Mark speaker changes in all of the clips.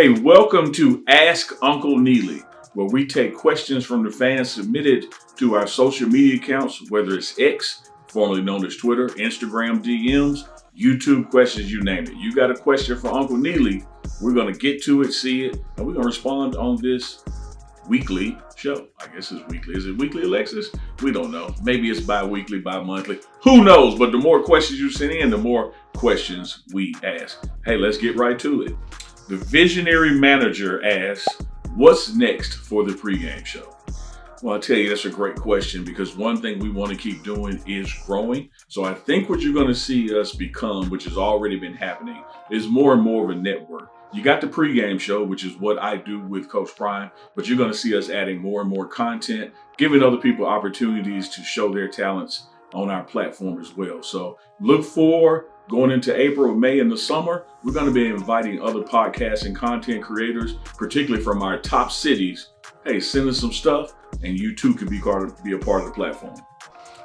Speaker 1: Hey, welcome to Ask Uncle Neely, where we take questions from the fans submitted to our social media accounts, whether it's X, formerly known as Twitter, Instagram DMs, YouTube questions, you name it. You got a question for Uncle Neely, we're going to get to it, see it, and we're going to respond on this weekly show. I guess it's weekly. Is it weekly, Alexis? We don't know. Maybe it's bi-weekly, bi-monthly. Who knows? But the more questions you send in, the more questions we ask. Hey, let's get right to it. The visionary manager asks, what's next for the pregame show? Well, I'll tell you, that's a great question because one thing we want to keep doing is growing. So I think what you're going to see us become, which has already been happening, is more and more of a network. You got the pregame show, which is what I do with Coach Prime, but you're going to see us adding more and more content, giving other people opportunities to show their talents on our platform as well. So look for going into April, May, and the summer, we're going to be inviting other podcasts and content creators, particularly from our top cities. Hey, send us some stuff, and you too can be a part of the platform.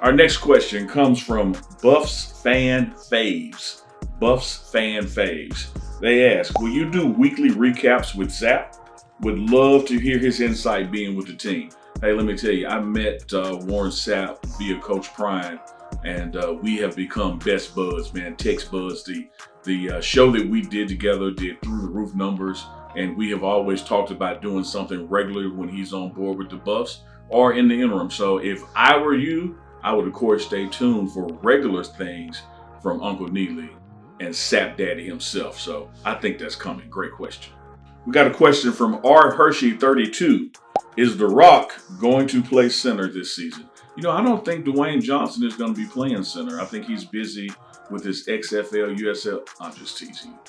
Speaker 1: Our next question comes from Buffs Fan Faves. Buffs Fan Faves. They ask, will you do weekly recaps with Zap? Would love to hear his insight being with the team. Hey, let me tell you, I met Warren Sapp via Coach Prime, and we have become best buds, man. Text buds. The show that we did together did through the roof numbers, and we have always talked about doing something regularly when he's on board with the Buffs or in the interim. So if I were you, I would of course stay tuned for regular things from Uncle Neely and Sap Daddy himself. So I think that's coming. Great question. We got a question from R. Hershey 32. Is The Rock going to play center this season? You know, I don't think Dwayne Johnson is going to be playing center. I think he's busy with his XFL, USL. I'm just teasing you.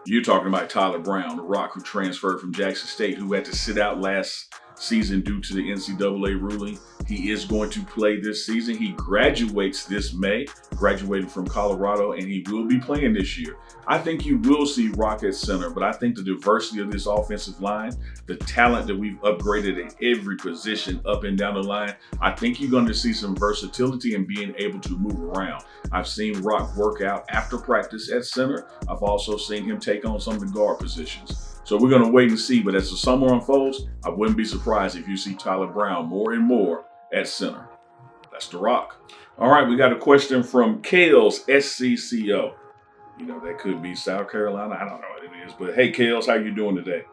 Speaker 1: You're talking about Tyler Brown, The Rock, who transferred from Jackson State, who had to sit out last season due to the NCAA ruling. He is going to play this season. He graduates this May, graduating from Colorado, and he will be playing this year. I think you will see Rock at center, but I think the diversity of this offensive line, the talent that we've upgraded at every position up and down the line, I think you're going to see some versatility and being able to move around. I've seen Rock work out after practice at center. I've also seen him take on some of the guard positions. So we're going to wait and see, but as the summer unfolds, I wouldn't be surprised if you see Tyler Brown more and more at center. That's The Rock. All right, we got a question from Kales SCCO. You know, that could be South Carolina. I don't know what it is, but hey, Kales, how you doing today?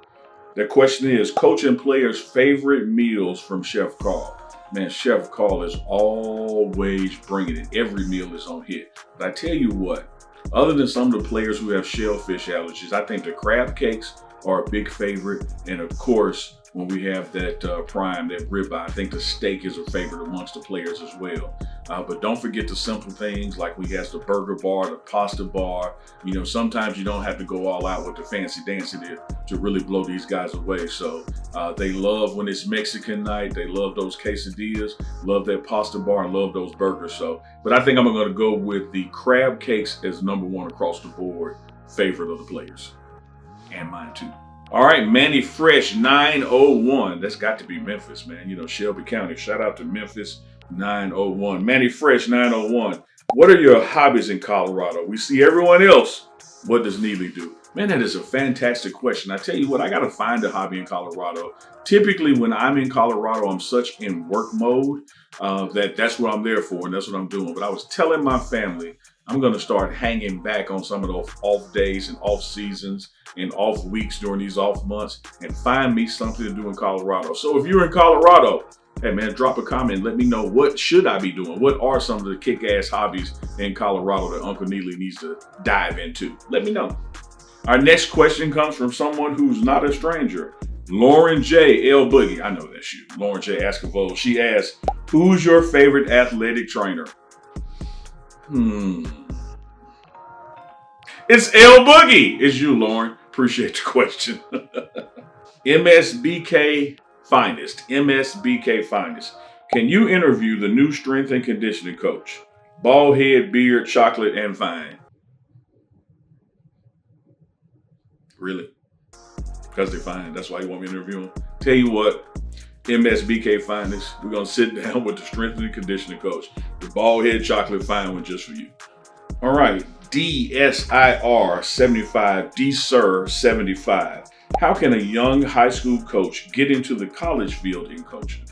Speaker 1: The question is, coach and players' favorite meals from Chef Carl. Man, Chef Carl is always bringing it. Every meal is on hit. But I tell you what, other than some of the players who have shellfish allergies, I think the crab cakes are a big favorite. And of course, when we have that prime, that ribeye, I think the steak is a favorite amongst the players as well. But don't forget the simple things like we have the burger bar, the pasta bar. You know, sometimes you don't have to go all out with the fancy dancy to really blow these guys away. So they love when it's Mexican night. They love those quesadillas, love that pasta bar, and love those burgers. So, but I think I'm going to go with the crab cakes as number one across the board favorite of the players. And mine too. All right, Manny Fresh 901. That's got to be Memphis, man. You know, Shelby County. Shout out to Memphis 901. Manny Fresh 901. What are your hobbies in Colorado? We see everyone else. What does Neely do? Man, that is a fantastic question. I tell you what, I got to find a hobby in Colorado. Typically, when I'm in Colorado, I'm such in work mode that's what I'm there for, and that's what I'm doing. But I was telling my family, I'm going to start hanging back on some of those off days and off seasons and off weeks during these off months and find me something to do in Colorado. So if you're in Colorado, hey man, drop a comment. Let me know what should I be doing? What are some of the kick-ass hobbies in Colorado that Uncle Neely needs to dive into? Let me know. Our next question comes from someone who's not a stranger. Lauren J. L. Boogie. I know that's you. Lauren J. Ascavold. She asks, who's your favorite athletic trainer? It's L Boogie. It's you, Lauren. Appreciate the question. MSBK Finest. MSBK Finest. Can you interview the new strength and conditioning coach? Bald head, beard, chocolate, and vine. Really? Because they're fine. That's why you want me to interview them. Tell you what, MSBK Finest, we're going to sit down with the strength and conditioning coach. The bald head chocolate fine one just for you. All right. DSIR 75, DSIR 75. How can a young high school coach get into the college field in coaching?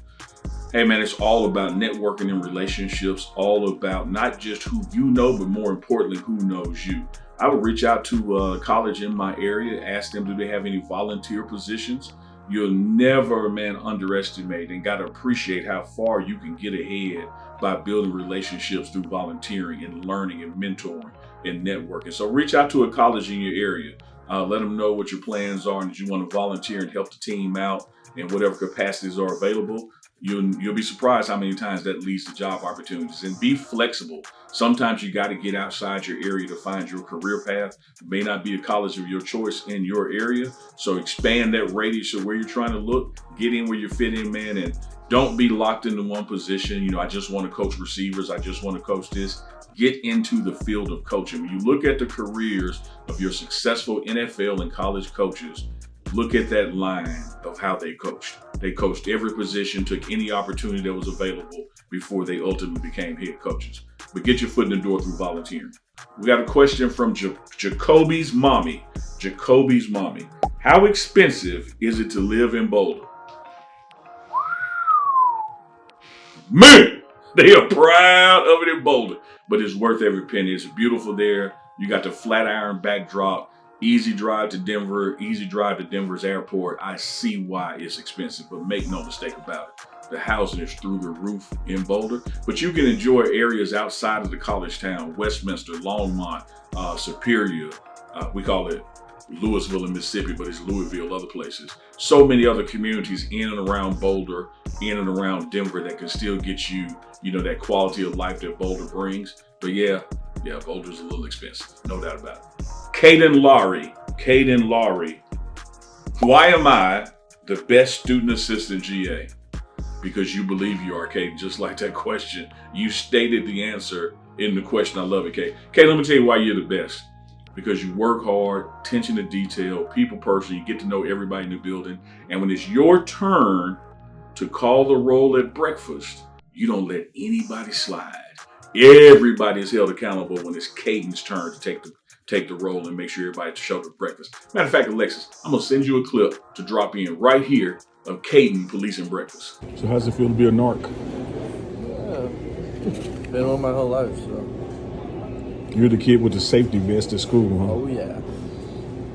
Speaker 1: Hey man, it's all about networking and relationships, all about not just who you know, but more importantly, who knows you. I would reach out to a college in my area, ask them, do they have any volunteer positions? You'll never, man, underestimate and gotta appreciate how far you can get ahead by building relationships through volunteering and learning and mentoring and networking. So reach out to a college in your area. Let them know what your plans are and that you want to volunteer and help the team out in whatever capacities are available. You'll be surprised how many times that leads to job opportunities. And be flexible. Sometimes you got to get outside your area to find your career path. It may not be a college of your choice in your area. So expand that radius of where you're trying to look. Get in where you fit in, man. And don't be locked into one position. I just want to coach receivers. I just want to coach this. Get into the field of coaching. When you look at the careers of your successful NFL and college coaches, look at that line of how they coached. They coached every position, took any opportunity that was available before they ultimately became head coaches. But get your foot in the door through volunteering. We got a question from Jacoby's mommy. Jacoby's mommy. How expensive is it to live in Boulder? Man, they are proud of it in Boulder, but it's worth every penny. It's beautiful there. You got the Flatiron backdrop. Easy drive to Denver, easy drive to Denver's airport. I see why it's expensive, but make no mistake about it. The housing is through the roof in Boulder, but you can enjoy areas outside of the college town, Westminster, Longmont, Superior. We call it Louisville in Mississippi, but it's Louisville, other places. So many other communities in and around Boulder, in and around Denver that can still get you, that quality of life that Boulder brings. But yeah, Boulder's a little expensive, no doubt about it. Kaden Laurie, why am I the best student assistant GA? Because you believe you are, Kaden, just like that question. You stated the answer in the question. I love it, Kaden. Kaden, let me tell you why you're the best. Because you work hard, attention to detail, people person, you get to know everybody in the building. And when it's your turn to call the roll at breakfast, you don't let anybody slide. Everybody is held accountable when it's Caden's turn to take the role and make sure everybody shows up breakfast. Matter of fact, Alexis, I'm gonna send you a clip to drop in right here of Kaden policing breakfast.
Speaker 2: So how's it feel to be a narc?
Speaker 3: Yeah, been on my whole life, so.
Speaker 2: You're the kid with the safety vest at school, huh?
Speaker 3: Oh yeah.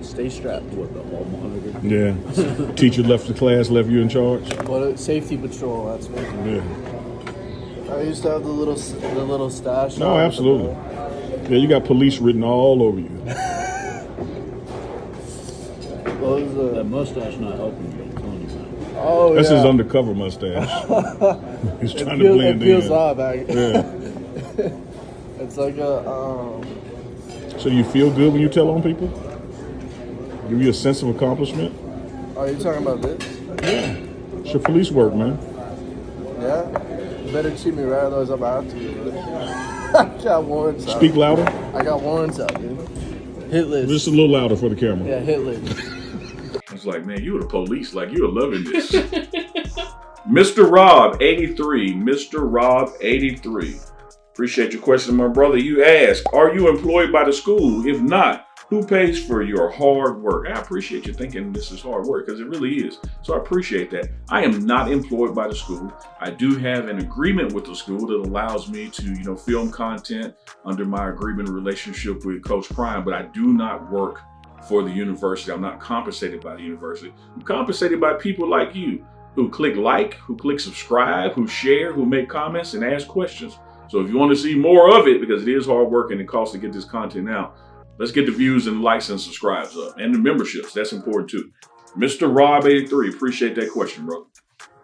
Speaker 3: Stay strapped.
Speaker 4: What, the hall monitor?
Speaker 2: Yeah. Teacher left the class, left you in charge?
Speaker 3: Well, safety patrol, that's me.
Speaker 2: Yeah.
Speaker 3: I used to have the little stash.
Speaker 2: No, absolutely. Yeah, you got police written all over you.
Speaker 3: What was
Speaker 4: That mustache not helping you, I'm telling you, man.
Speaker 3: Oh,
Speaker 2: That's
Speaker 3: yeah.
Speaker 2: his undercover mustache. He's trying to blend
Speaker 3: it feels
Speaker 2: in.
Speaker 3: odd, man.
Speaker 2: Yeah.
Speaker 3: It's like a,
Speaker 2: So you feel good when you tell on people? Give you a sense of accomplishment?
Speaker 3: Are you talking about this?
Speaker 2: Yeah. It's your police work, man.
Speaker 3: Yeah? You better treat me right, otherwise I'm out to you. I got warrants out.
Speaker 2: Speak louder.
Speaker 3: I got warrants out, dude. Hit list.
Speaker 2: Just a little louder for the camera.
Speaker 3: Yeah, hit list.
Speaker 1: I was like, man, you were the police. Like, you are loving this. Mr. Rob 83. Mr. Rob 83. Appreciate your question, my brother. You ask, are you employed by the school? If not, who pays for your hard work? I appreciate you thinking this is hard work, because it really is. So I appreciate that. I am not employed by the school. I do have an agreement with the school that allows me to, film content under my agreement relationship with Coach Prime, but I do not work for the university. I'm not compensated by the university. I'm compensated by people like you who click like, who click subscribe, who share, who make comments and ask questions. So if you want to see more of it, because it is hard work and it costs to get this content out, let's get the views and likes and subscribes up. And the memberships, that's important too. Mr. Rob 83, appreciate that question, bro.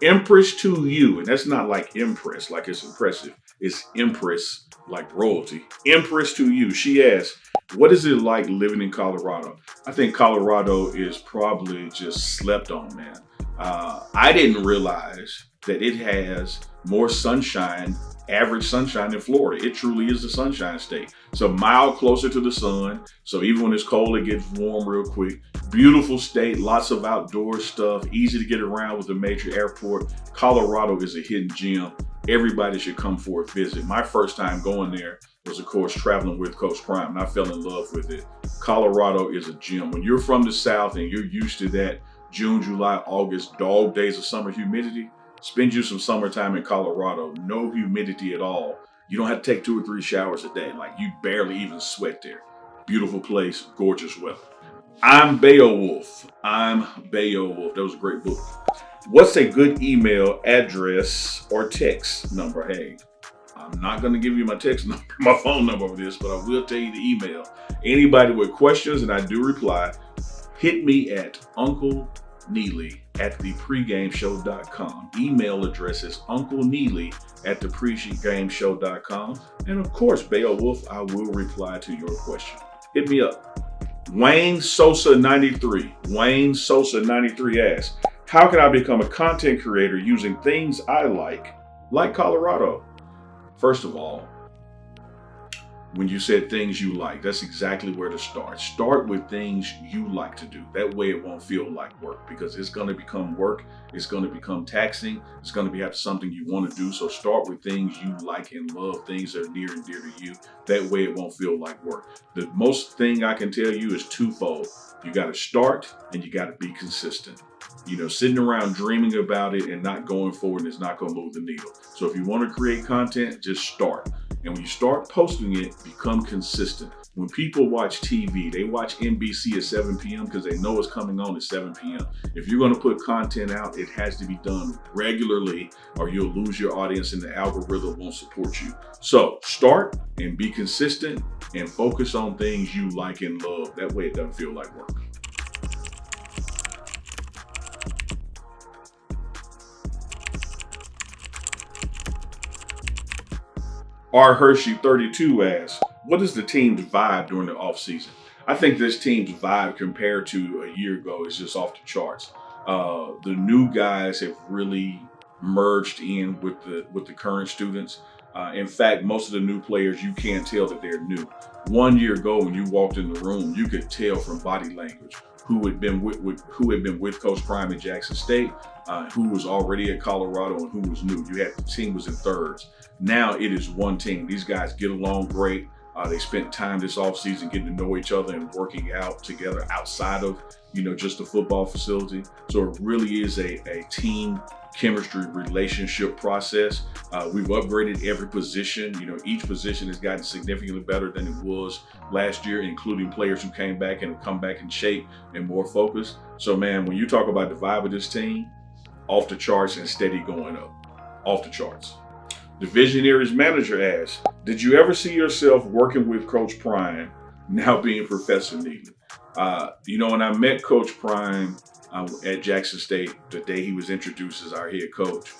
Speaker 1: Empress to you, and that's not like impress, like it's impressive. It's Empress, like royalty. Empress to you, she asked, what is it like living in Colorado? I think Colorado is probably just slept on, man. I didn't realize that it has more sunshine, average sunshine in Florida. It truly is the sunshine state. It's a mile closer to the sun. So even when it's cold, it gets warm real quick. Beautiful state, lots of outdoor stuff, easy to get around with a major airport. Colorado is a hidden gem. Everybody should come for a visit. My first time going there, was, of course, traveling with Coach Prime, and I fell in love with it. Colorado is a gem. When you're from the South and you're used to that June, July, August, dog days of summer humidity, spend you some summertime in Colorado, no humidity at all. You don't have to take 2 or 3 showers a day. Like, you barely even sweat there. Beautiful place, gorgeous weather. I'm Beowulf. That was a great book. What's a good email address or text number? Hey, I'm not going to give you my text number, my phone number over this, but I will tell you the email. Anybody with questions, and I do reply, hit me at Uncle Neely at thepregameshow.com. Email address is uncleneely@thepregameshow.com. And of course, Beowulf, I will reply to your question. Hit me up. Wayne Sosa 93 asks, how can I become a content creator using things I like Colorado? First of all, when you said things you like, that's exactly where to start. Start with things you like to do. That way it won't feel like work, because it's going to become work. It's going to become taxing. It's going to be something you want to do. So start with things you like and love, things that are near and dear to you. That way it won't feel like work. The most thing I can tell you is twofold. You got to start and you got to be consistent. Sitting around dreaming about it and not going forward is not going to move the needle. So if you want to create content, just start. And when you start posting it, become consistent. When people watch TV, they watch NBC at 7 p.m. because they know it's coming on at 7 p.m. If you're going to put content out, it has to be done regularly, or you'll lose your audience and the algorithm won't support you. So start and be consistent and focus on things you like and love. That way it doesn't feel like work. R. Hershey 32 asks, what is the team's vibe during the offseason? I think this team's vibe compared to a year ago is just off the charts. The new guys have really merged in with the current students. In fact, most of the new players, you can't tell that they're new. 1 year ago, when you walked in the room, you could tell from body language who had been with Coach Prime at Jackson State, who was already at Colorado, and who was new. The team was in thirds. Now it is one team. These guys get along great. They spent time this offseason getting to know each other and working out together outside of, just the football facility. So it really is a team chemistry relationship process. We've upgraded every position. Each position has gotten significantly better than it was last year, including players who came back and have come back in shape and more focused. So, man, when you talk about the vibe of this team, off the charts and steady going up. Off the charts. The Visionaries manager asks, did you ever see yourself working with Coach Prime, now being Professor Neely? When I met Coach Prime at Jackson State, the day he was introduced as our head coach,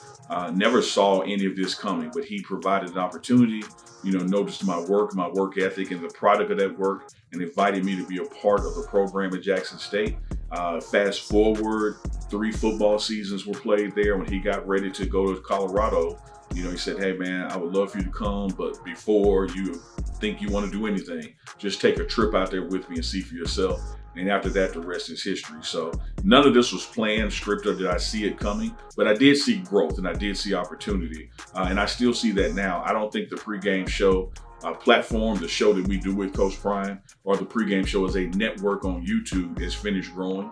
Speaker 1: never saw any of this coming, but he provided an opportunity, noticed my work ethic and the product of that work, and invited me to be a part of the program at Jackson State. Fast forward, 3 football seasons were played there. When he got ready to go to Colorado, he said, hey man, I would love for you to come, but before you think you want to do anything, just take a trip out there with me and see for yourself. And after that, the rest is history. So none of this was planned, scripted. Did I see it coming? But I did see growth and I did see opportunity. And I still see that now. I don't think the Pregame Show platform, the show that we do with Coach Prime, or the Pregame Show as a network on YouTube is finished growing.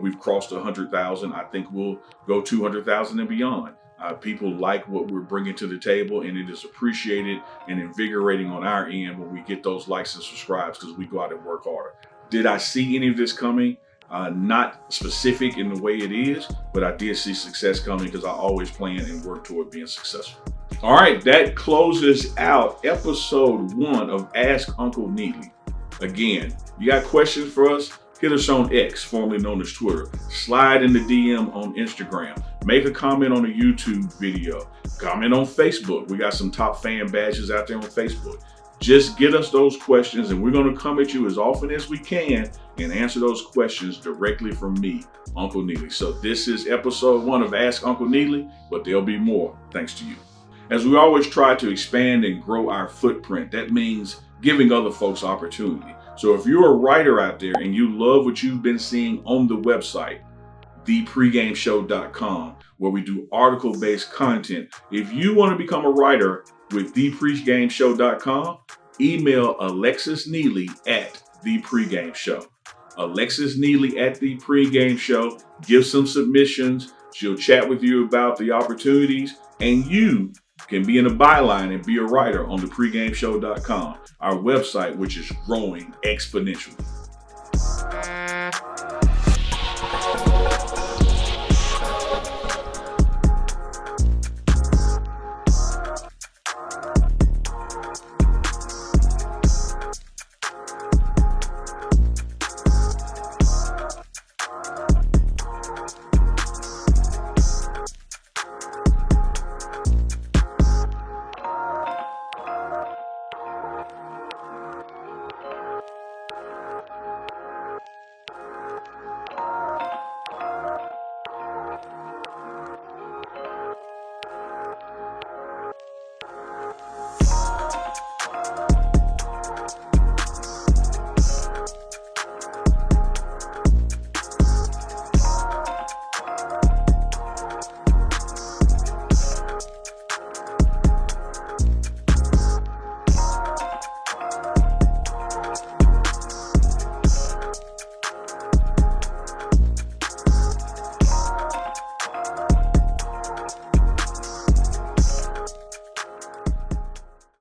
Speaker 1: We've crossed 100,000. I think we'll go 200,000 and beyond. People like what we're bringing to the table, and it is appreciated and invigorating on our end when we get those likes and subscribes, because we go out and work harder. Did I see any of this coming? Not specific in the way it is, but I did see success coming because I always plan and work toward being successful. All right, that closes out episode 1 of Ask Uncle Neely. Again, you got questions for us? Hit us on X, formerly known as Twitter. Slide in the DM on Instagram. Make a comment on a YouTube video. Comment on Facebook. We got some top fan badges out there on Facebook. Just get us those questions, and we're going to come at you as often as we can and answer those questions directly from me, Uncle Neely. So this is episode 1 of Ask Uncle Neely, but there'll be more thanks to you. As we always try to expand and grow our footprint, that means giving other folks opportunity. So if you're a writer out there and you love what you've been seeing on the website, thepregameshow.com, where we do article-based content, if you want to become a writer, with thepregameshow.com. Email Alexis Neely at The Pregame Show. Alexis Neely at The Pregame Show. Give some submissions. She'll chat with you about the opportunities, and you can be in a byline and be a writer on thepregameshow.com, our website, which is growing exponentially.